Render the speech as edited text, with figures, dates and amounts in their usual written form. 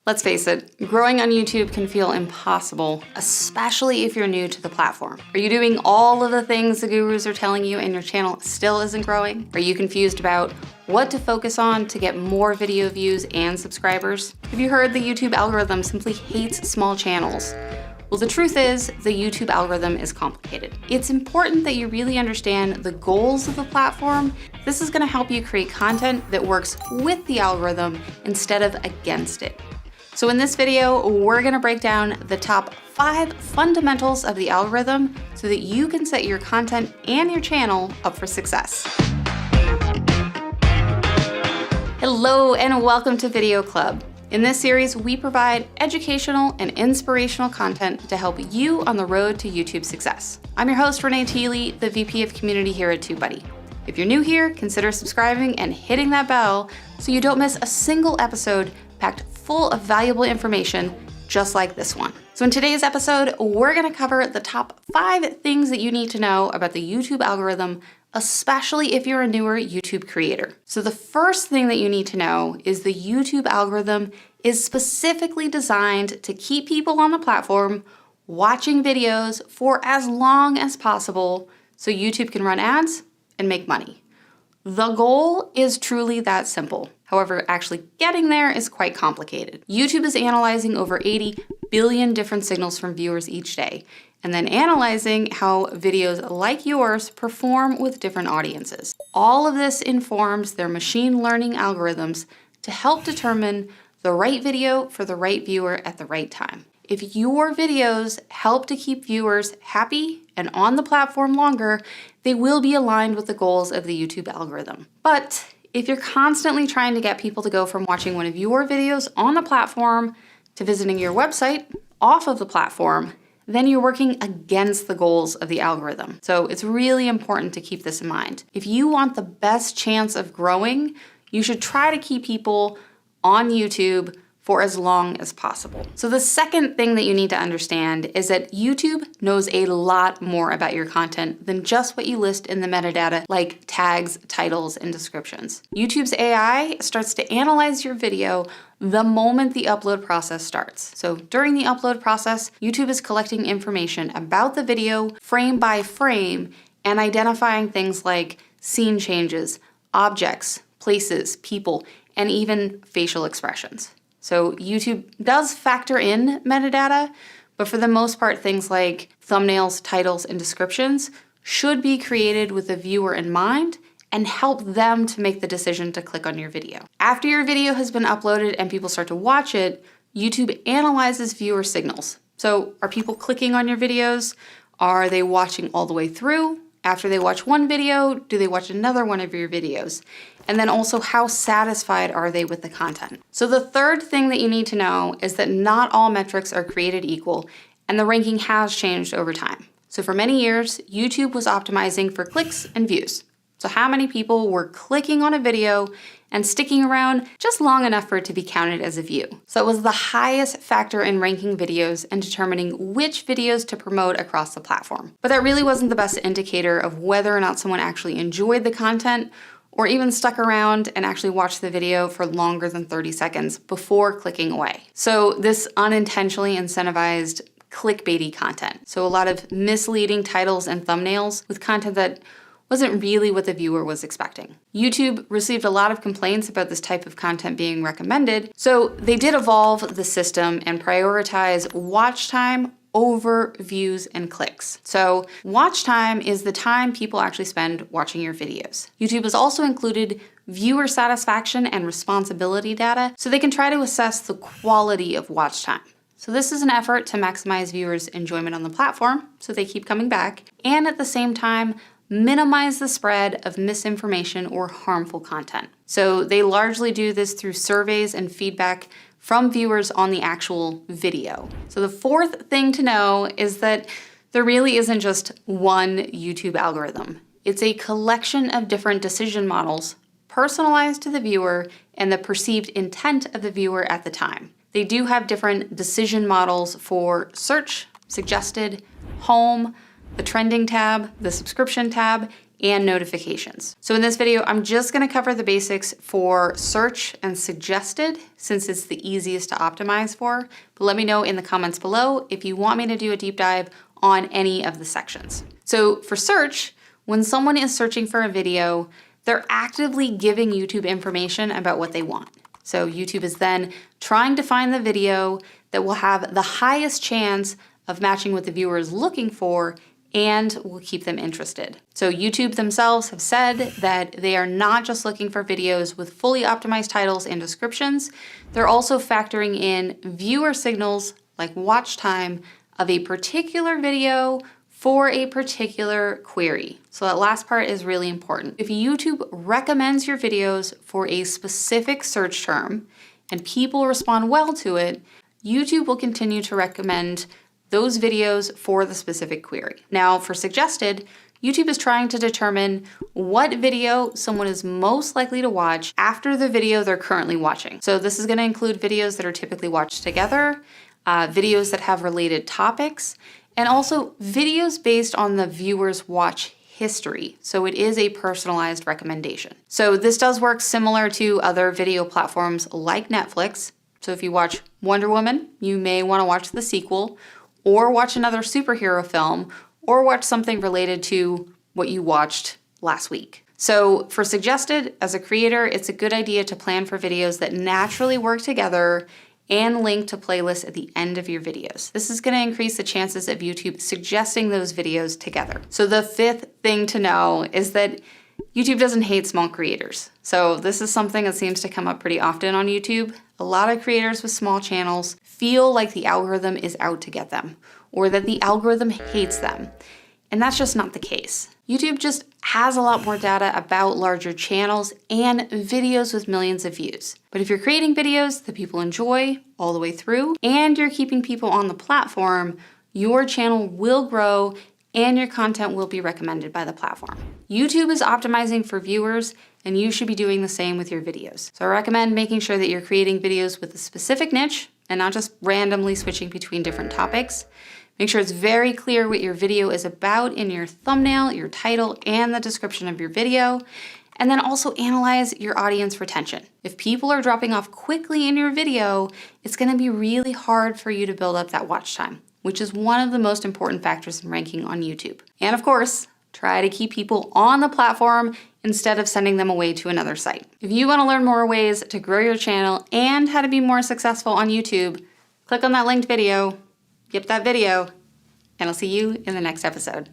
Let's face it, growing on YouTube can feel impossible, especially if you're new to the platform. Are you doing all of the things the gurus are telling you and your channel still isn't growing? Are you confused about what to focus on to get more video views and subscribers? Have you heard the YouTube algorithm simply hates small channels? Well, the truth is, the YouTube algorithm is complicated. It's important that you really understand the goals of the platform. This is gonna help you create content that works with the algorithm instead of against it. So in this video, we're gonna break down the top 5 fundamentals of the algorithm so that you can set your content and your channel up for success. Hello and welcome to Video Club. In this series, we provide educational and inspirational content to help you on the road to YouTube success. I'm your host, Renee Teely, the VP of Community here at TubeBuddy. If you're new here, consider subscribing and hitting that bell so you don't miss a single episode packed full of valuable information just like this one. So in today's episode, we're gonna cover the top 5 things that you need to know about the YouTube algorithm, especially if you're a newer YouTube creator. So the first thing that you need to know is the YouTube algorithm is specifically designed to keep people on the platform watching videos for as long as possible so YouTube can run ads and make money. The goal is truly that simple. However, actually getting there is quite complicated. YouTube is analyzing over 80 billion different signals from viewers each day, and then analyzing how videos like yours perform with different audiences. All of this informs their machine learning algorithms to help determine the right video for the right viewer at the right time. If your videos help to keep viewers happy and on the platform longer, they will be aligned with the goals of the YouTube algorithm. But if you're constantly trying to get people to go from watching one of your videos on the platform to visiting your website off of the platform, then you're working against the goals of the algorithm. So it's really important to keep this in mind. If you want the best chance of growing, you should try to keep people on YouTube for as long as possible. So the second thing that you need to understand is that YouTube knows a lot more about your content than just what you list in the metadata like tags, titles, and descriptions. YouTube's AI starts to analyze your video the moment the upload process starts. So during the upload process, YouTube is collecting information about the video frame by frame and identifying things like scene changes, objects, places, people, and even facial expressions. So YouTube does factor in metadata, but for the most part, things like thumbnails, titles, and descriptions should be created with the viewer in mind and help them to make the decision to click on your video. After your video has been uploaded and people start to watch it, YouTube analyzes viewer signals. So are people clicking on your videos? Are they watching all the way through? After they watch one video, do they watch another one of your videos? And then also, how satisfied are they with the content? So the third thing that you need to know is that not all metrics are created equal, and the ranking has changed over time. So for many years, YouTube was optimizing for clicks and views. So how many people were clicking on a video and sticking around just long enough for it to be counted as a view. So it was the highest factor in ranking videos and determining which videos to promote across the platform. But that really wasn't the best indicator of whether or not someone actually enjoyed the content or even stuck around and actually watched the video for longer than 30 seconds before clicking away. So this unintentionally incentivized clickbaity content. So a lot of misleading titles and thumbnails with content that wasn't really what the viewer was expecting. YouTube received a lot of complaints about this type of content being recommended, so they did evolve the system and prioritize watch time over views and clicks. So watch time is the time people actually spend watching your videos. YouTube has also included viewer satisfaction and responsibility data so they can try to assess the quality of watch time. So this is an effort to maximize viewers' enjoyment on the platform so they keep coming back, and at the same time, minimize the spread of misinformation or harmful content. So they largely do this through surveys and feedback from viewers on the actual video. So the fourth thing to know is that there really isn't just one YouTube algorithm. It's a collection of different decision models personalized to the viewer and the perceived intent of the viewer at the time. They do have different decision models for search, suggested, home, the trending tab, the subscription tab, and notifications. So in this video, I'm just gonna cover the basics for search and suggested, since it's the easiest to optimize for. But let me know in the comments below if you want me to do a deep dive on any of the sections. So for search, when someone is searching for a video, they're actively giving YouTube information about what they want. So YouTube is then trying to find the video that will have the highest chance of matching what the viewer is looking for and will keep them interested. So YouTube themselves have said that they are not just looking for videos with fully optimized titles and descriptions, they're also factoring in viewer signals like watch time of a particular video for a particular query. So that last part is really important. If YouTube recommends your videos for a specific search term and people respond well to it, YouTube will continue to recommend those videos for the specific query. Now for suggested, YouTube is trying to determine what video someone is most likely to watch after the video they're currently watching. So this is going to include videos that are typically watched together, videos that have related topics, and also videos based on the viewer's watch history. So it is a personalized recommendation. So this does work similar to other video platforms like Netflix. So if you watch Wonder Woman, you may want to watch the sequel, or watch another superhero film, or watch something related to what you watched last week. So for suggested, as a creator, it's a good idea to plan for videos that naturally work together and link to playlists at the end of your videos. This is going to increase the chances of YouTube suggesting those videos together. So the fifth thing to know is that YouTube doesn't hate small creators. So this is something that seems to come up pretty often on YouTube. A lot of creators with small channels feel like the algorithm is out to get them, or that the algorithm hates them. And that's just not the case. YouTube just has a lot more data about larger channels and videos with millions of views. But if you're creating videos that people enjoy all the way through, and you're keeping people on the platform, your channel will grow and your content will be recommended by the platform. YouTube is optimizing for viewers, and you should be doing the same with your videos. So I recommend making sure that you're creating videos with a specific niche and not just randomly switching between different topics. Make sure it's very clear what your video is about in your thumbnail, your title, and the description of your video. And then also analyze your audience retention. If people are dropping off quickly in your video, it's gonna be really hard for you to build up that watch time, which is one of the most important factors in ranking on YouTube. And of course, try to keep people on the platform instead of sending them away to another site. If you want to learn more ways to grow your channel and how to be more successful on YouTube, click on that linked video, skip that video, and I'll see you in the next episode.